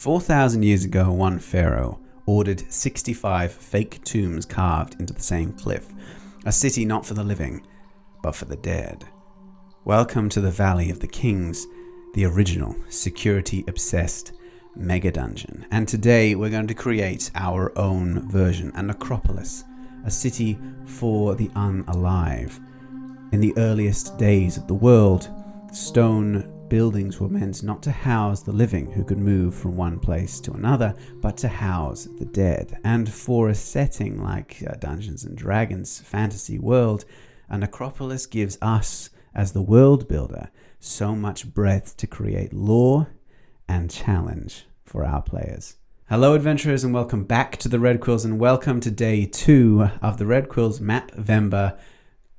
4,000 years ago, one pharaoh ordered 65 fake tombs carved into the same cliff, a city not for the living, but for the dead. Welcome to the Valley of the Kings, the original security-obsessed mega dungeon. And today we're going to create our own version, a Necropolis, a city for the unalive. In the earliest days of the world, stone buildings were meant not to house the living who could move from one place to another, but to house the dead. And for a setting like Dungeons and Dragons fantasy world, a necropolis gives us, as the world builder, so much breadth to create lore and challenge for our players. Hello adventurers, and welcome back to the Red Quills, and welcome to day 2 of the Red Quills Mapvember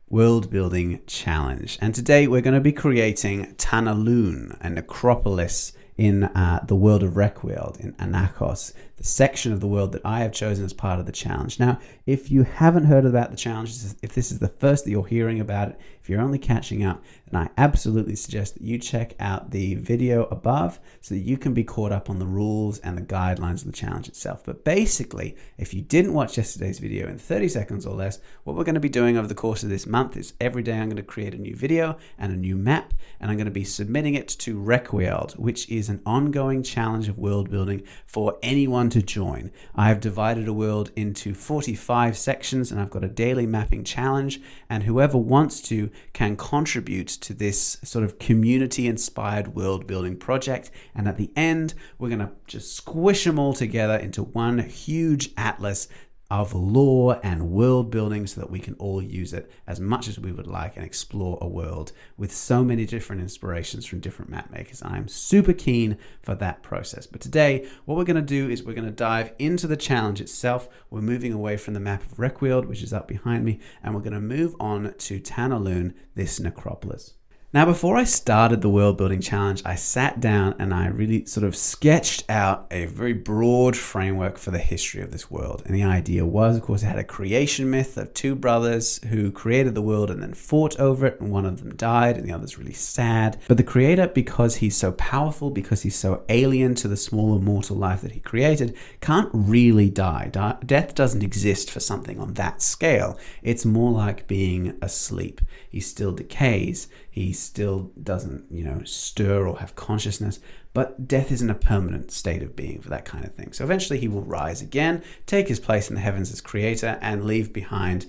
World Building Challenge. And today we're going to be creating Tanaluun, a necropolis in the world of Requiem, in Anakos, the section of the world that I have chosen as part of the challenge. Now, if you haven't heard about the challenge, if this is the first that you're hearing about it, if you're only catching up, then I absolutely suggest that you check out the video above so that you can be caught up on the rules and the guidelines of the challenge itself. But basically, if you didn't watch yesterday's video in 30 seconds or less, what we're going to be doing over the course of this month is every day I'm going to create a new video and a new map, and I'm going to be submitting it to Requiem, which is an ongoing challenge of world building for anyone to join. I have divided a world into 45 sections, and I've got a daily mapping challenge, and whoever wants to can contribute to this sort of community-inspired world building project. And at the end, we're going to just squish them all together into one huge atlas of lore and world building so that we can all use it as much as we would like and explore a world with so many different inspirations from different map makers. I'm super keen for that process. But today, what we're going to do is we're going to dive into the challenge itself. We're moving away from the map of Requiem, which is up behind me, and we're going to move on to Tanaluun, this necropolis. Now, before I started the world building challenge, I sat down and I really sort of sketched out a very broad framework for the history of this world. And the idea was, of course, it had a creation myth of two brothers who created the world and then fought over it, and one of them died and the other's really sad. But the creator, because he's so powerful, because he's so alien to the smaller mortal life that he created, can't really die. Death doesn't exist for something on that scale. It's more like being asleep. He still decays. He still doesn't, stir or have consciousness, but death isn't a permanent state of being for that kind of thing. So eventually he will rise again, take his place in the heavens as creator, and leave behind,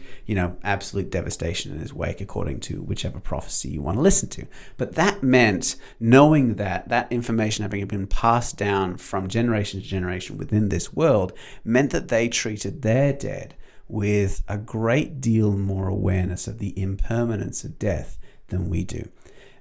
absolute devastation in his wake, according to whichever prophecy you want to listen to. But that meant, knowing that information having been passed down from generation to generation within this world, meant that they treated their dead with a great deal more awareness of the impermanence of death than we do.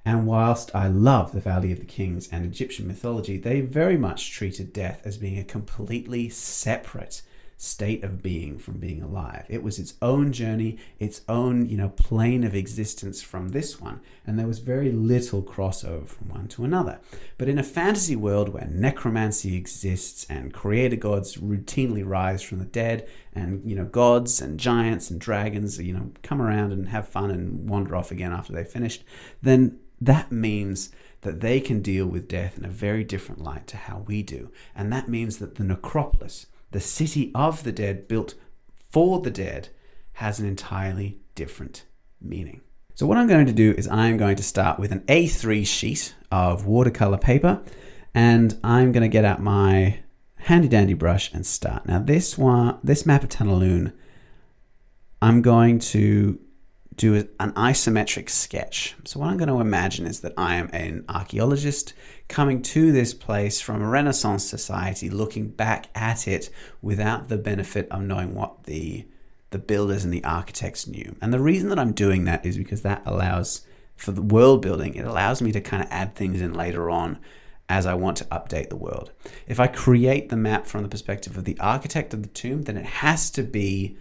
And whilst I love the Valley of the Kings and Egyptian mythology, they very much treated death as being a completely separate state of being from being alive. It was its own journey, its own, plane of existence from this one, and there was very little crossover from one to another. But in a fantasy world where necromancy exists and creator gods routinely rise from the dead, and gods and giants and dragons come around and have fun and wander off again after they've finished, then that means that they can deal with death in a very different light to how we do. And that means that the necropolis, the city of the dead built for the dead, has an entirely different meaning. So what I'm going to do is I'm going to start with an A3 sheet of watercolor paper, and I'm going to get out my handy dandy brush and start. Now this map of Tanaluun, I'm going to do an isometric sketch. So what I'm going to imagine is that I am an archaeologist coming to this place from a Renaissance society, looking back at it without the benefit of knowing what the builders and the architects knew. And the reason that I'm doing that is because that allows, for the world building, it allows me to kind of add things in later on as I want to update the world. If I create the map from the perspective of the architect of the tomb, then it has to be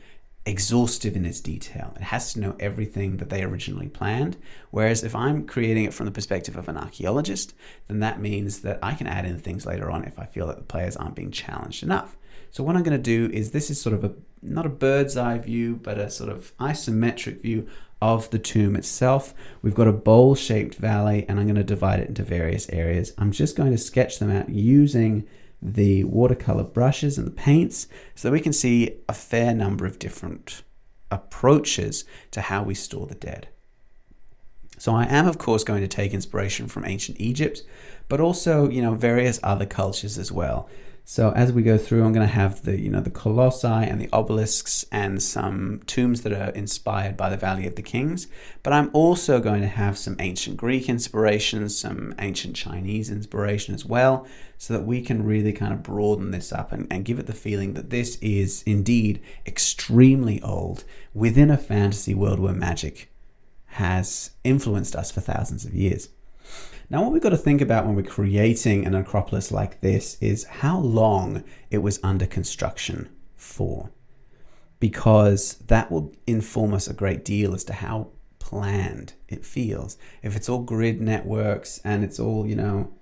exhaustive in its detail. It has to know everything that they originally planned. Whereas if I'm creating it from the perspective of an archaeologist, then that means that I can add in things later on if I feel that the players aren't being challenged enough. So what I'm going to do is, this is sort of not a bird's eye view, but a sort of isometric view of the tomb itself. We've got a bowl-shaped valley, and I'm going to divide it into various areas. I'm just going to sketch them out using the watercolor brushes and the paints so that we can see a fair number of different approaches to how we store the dead. So I am, of course, going to take inspiration from ancient Egypt, but also, various other cultures as well. So as we go through, I'm going to have the colossi and the obelisks and some tombs that are inspired by the Valley of the Kings. But I'm also going to have some ancient Greek inspirations, some ancient Chinese inspiration as well, so that we can really kind of broaden this up and give it the feeling that this is indeed extremely old within a fantasy world where magic has influenced us for thousands of years. Now, what we've got to think about when we're creating an Necropolis like this is how long it was under construction for, because that will inform us a great deal as to how planned it feels. If it's all grid networks and it's all,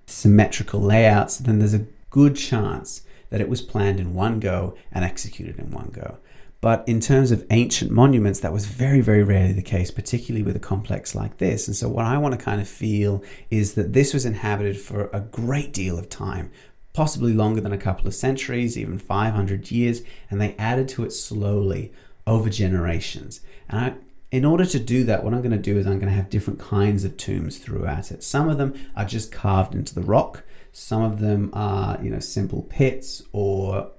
symmetrical layouts, then there's a good chance that it was planned in one go and executed in one go. But in terms of ancient monuments, that was very, very rarely the case, particularly with a complex like this. And so what I want to kind of feel is that this was inhabited for a great deal of time, possibly longer than a couple of centuries, even 500 years, and they added to it slowly over generations. And in order to do that, what I'm going to do is I'm going to have different kinds of tombs throughout it. Some of them are just carved into the rock. Some of them are, simple pits or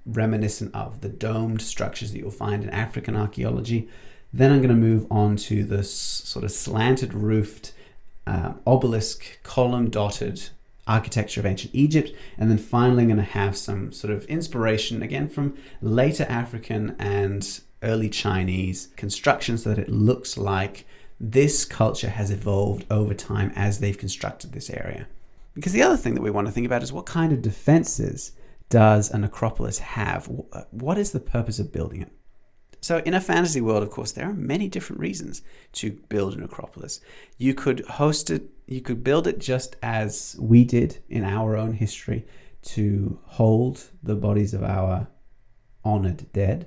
reminiscent of the domed structures that you'll find in African archaeology. Then I'm going to move on to the sort of slanted roofed obelisk column dotted architecture of ancient Egypt. And then finally I'm going to have some sort of inspiration again from later African and early Chinese construction so that it looks like this culture has evolved over time as they've constructed this area. Because the other thing that we want to think about is what kind of defenses does a necropolis have? What is the purpose of building it? So in a fantasy world, of course, there are many different reasons to build a necropolis. You could host it, you could build it just as we did in our own history to hold the bodies of our honored dead,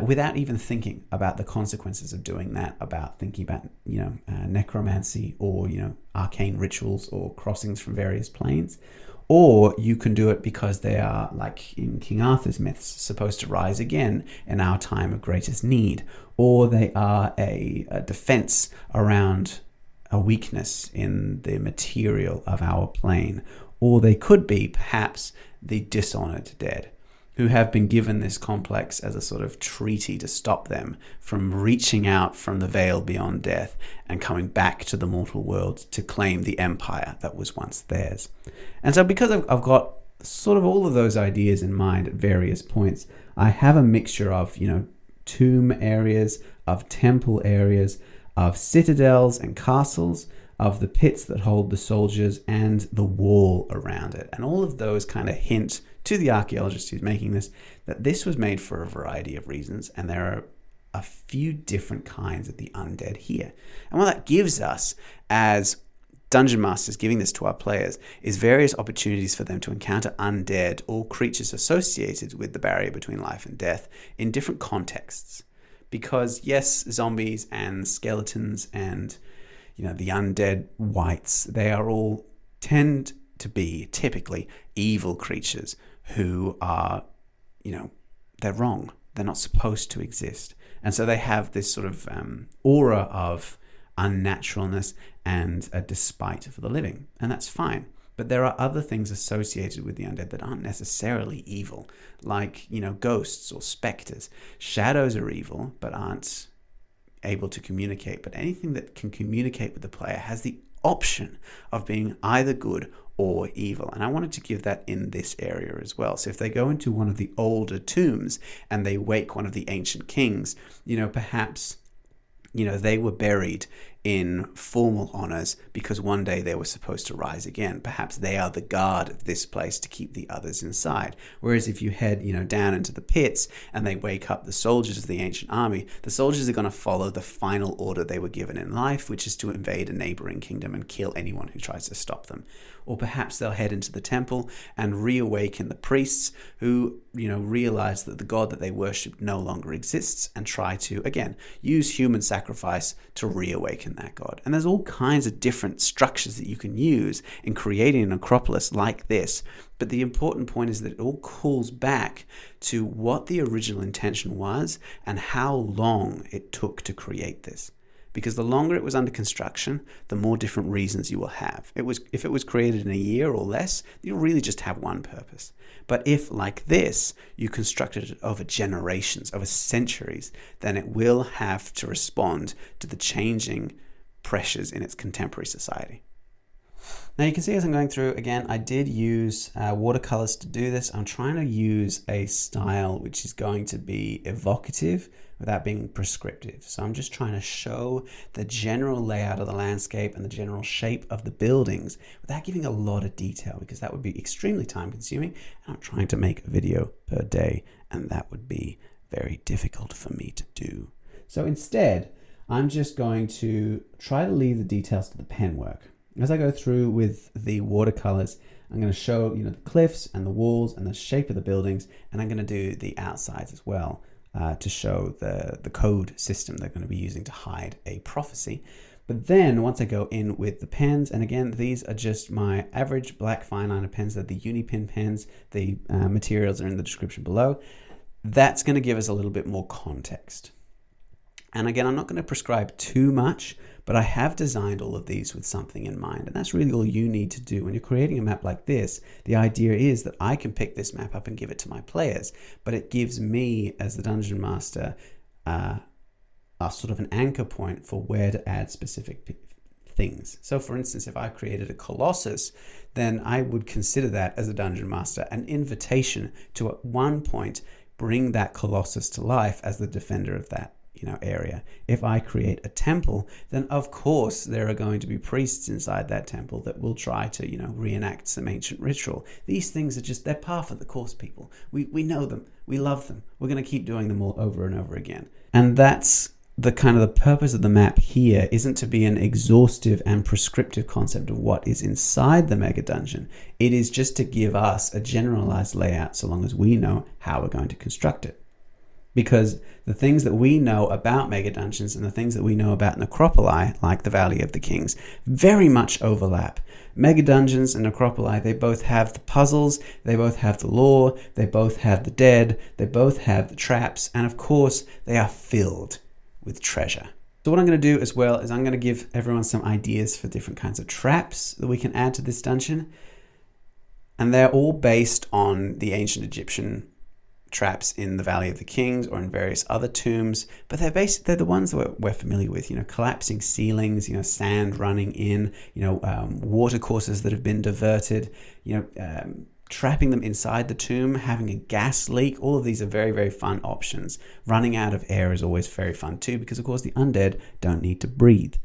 without even thinking about the consequences of doing that, about thinking about, necromancy or, arcane rituals or crossings from various planes. Or you can do it because they are, like in King Arthur's myths, supposed to rise again in our time of greatest need. Or they are a defense around a weakness in the material of our plane. Or they could be, perhaps, the dishonored dead, who have been given this complex as a sort of treaty to stop them from reaching out from the veil beyond death and coming back to the mortal world to claim the empire that was once theirs. And so because I've got sort of all of those ideas in mind at various points, I have a mixture of, tomb areas, of temple areas, of citadels and castles, of the pits that hold the soldiers and the wall around it. And all of those kind of hint to the archaeologist who's making this that this was made for a variety of reasons, and there are a few different kinds of the undead here. And what that gives us as Dungeon Masters, giving this to our players, is various opportunities for them to encounter undead or creatures associated with the barrier between life and death in different contexts. Because yes, zombies and skeletons and the undead wights, they are all tend to be typically evil creatures who are, they're wrong. They're not supposed to exist. And so they have this sort of aura of unnaturalness and a despite for the living. And that's fine. But there are other things associated with the undead that aren't necessarily evil, like, ghosts or specters. Shadows are evil, but aren't able to communicate. But anything that can communicate with the player has the option of being either good or evil. And I wanted to give that in this area as well. So if they go into one of the older tombs and they wake one of the ancient kings, perhaps, they were buried in formal honors because one day they were supposed to rise again. Perhaps they are the guard of this place to keep the others inside. Whereas if you head, down into the pits and they wake up the soldiers of the ancient army, the soldiers are going to follow the final order they were given in life, which is to invade a neighboring kingdom and kill anyone who tries to stop them. Or perhaps they'll head into the temple and reawaken the priests who, realize that the god that they worshipped no longer exists and try to, again, use human sacrifice to reawaken awaken that god. And there's all kinds of different structures that you can use in creating an Necropolis like this. But the important point is that it all calls back to what the original intention was and how long it took to create this. Because the longer it was under construction, the more different reasons you will have. If it was created in a year or less, you'll really just have one purpose. But if, like this, you constructed it over generations, over centuries, then it will have to respond to the changing pressures in its contemporary society. Now you can see as I'm going through, again, I did use watercolors to do this. I'm trying to use a style which is going to be evocative without being prescriptive. So I'm just trying to show the general layout of the landscape and the general shape of the buildings without giving a lot of detail, because that would be extremely time consuming. And I'm trying to make a video per day, and that would be very difficult for me to do. So instead, I'm just going to try to leave the details to the pen work. As I go through with the watercolors, I'm going to show the cliffs and the walls and the shape of the buildings, and I'm going to do the outsides as well to show the code system they're going to be using to hide a prophecy. But then once I go in with the pens, and again, these are just my average black fineliner pens, they're the UniPin pens, the materials are in the description below. That's going to give us a little bit more context. And again, I'm not going to prescribe too much, but I have designed all of these with something in mind. And that's really all you need to do. When you're creating a map like this, the idea is that I can pick this map up and give it to my players, but it gives me, as the Dungeon Master, a sort of an anchor point for where to add specific things. So for instance, if I created a Colossus, then I would consider that as a Dungeon Master an invitation to at one point bring that Colossus to life as the defender of that area. If I create a temple, then of course there are going to be priests inside that temple that will try to reenact some ancient ritual. These things are just, they're par for the course, people. We know them, we love them, we're going to keep doing them all over and over again. And that's the purpose of the map here, isn't to be an exhaustive and prescriptive concept of what is inside the mega dungeon. It is just to give us a generalized layout so long as we know how we're going to construct it. Because the things that we know about mega dungeons and the things that we know about Necropoli, like the Valley of the Kings, very much overlap. Mega dungeons and Necropoli, they both have the puzzles, they both have the lore, they both have the dead, they both have the traps, and of course they are filled with treasure. So what I'm going to do as well is I'm going to give everyone some ideas for different kinds of traps that we can add to this dungeon. And they're all based on the ancient Egyptian traps in the Valley of the Kings or in various other tombs, but they're the ones that we're familiar with, collapsing ceilings, sand running in, water courses that have been diverted, trapping them inside the tomb, having a gas leak. All of these are very, very fun options. Running out of air is always very fun too, because of course the undead don't need to breathe.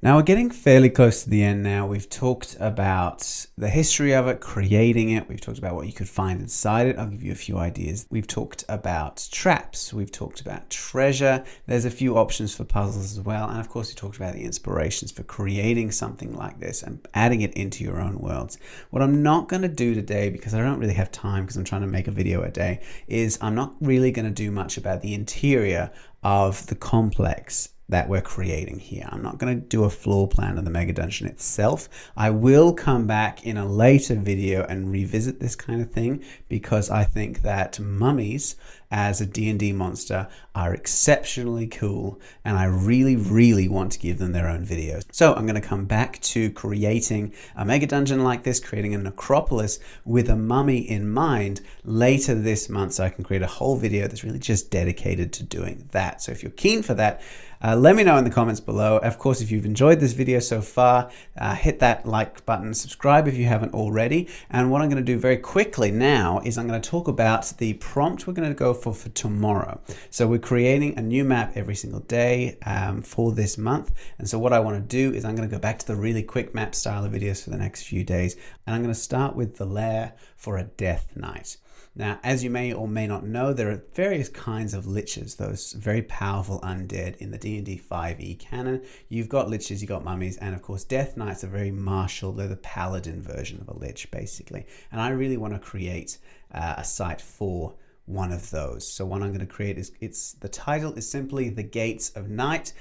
Now we're getting fairly close to the end now. We've talked about the history of it, creating it. We've talked about what you could find inside it. I'll give you a few ideas. We've talked about traps. We've talked about treasure. There's a few options for puzzles as well. And of course, we talked about the inspirations for creating something like this and adding it into your own worlds. What I'm not going to do today, because I don't really have time because I'm trying to make a video a day, is I'm not really going to do much about the interior of the complex that we're creating here. I'm not going to do a floor plan of the mega dungeon itself. I will come back in a later video and revisit this kind of thing, because I think that mummies as a D&D monster are exceptionally cool, and I really, really want to give them their own videos. So I'm going to come back to creating a mega dungeon like this, creating a necropolis with a mummy in mind later this month, so I can create a whole video that's really just dedicated to doing that. So if you're keen for that, let me know in the comments below. Of course, if you've enjoyed this video so far, hit that like button, subscribe if you haven't already. And what I'm going to do very quickly now is I'm going to talk about the prompt we're going to go for tomorrow. So we're creating a new map every single day for this month. And so what I want to do is I'm going to go back to the really quick map style of videos for the next few days. And I'm going to start with the lair for a Death Knight. Now, as you may or may not know, there are various kinds of liches, those very powerful undead in the D&D 5e canon. You've got liches, you've got mummies, and of course Death Knights are very martial. They're the paladin version of a lich, basically. And I really want to create a site for one of those. So what I'm going to create is, the title is simply The Gates of Night.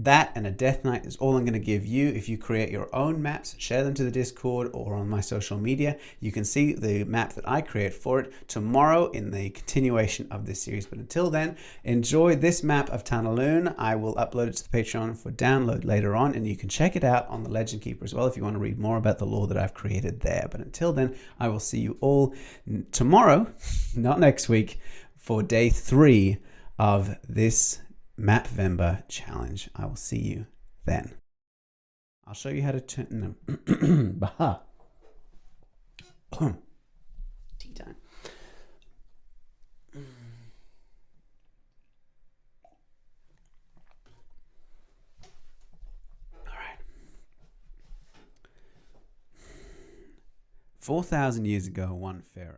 That and a Death Knight is all I'm going to give you. If you create your own maps, share them to the Discord or on my social media. You can see the map that I create for it tomorrow in the continuation of this series. But until then, enjoy this map of Tanaluun. I will upload it to the Patreon for download later on, and you can check it out on the Legend Keeper as well if you want to read more about the lore that I've created there. But until then, I will see you all tomorrow, not next week, for day 3 of this Mapvember challenge. I will see you then. I'll show you how to turn. No. Baha. Tea time. All right. 4,000 years ago, one pharaoh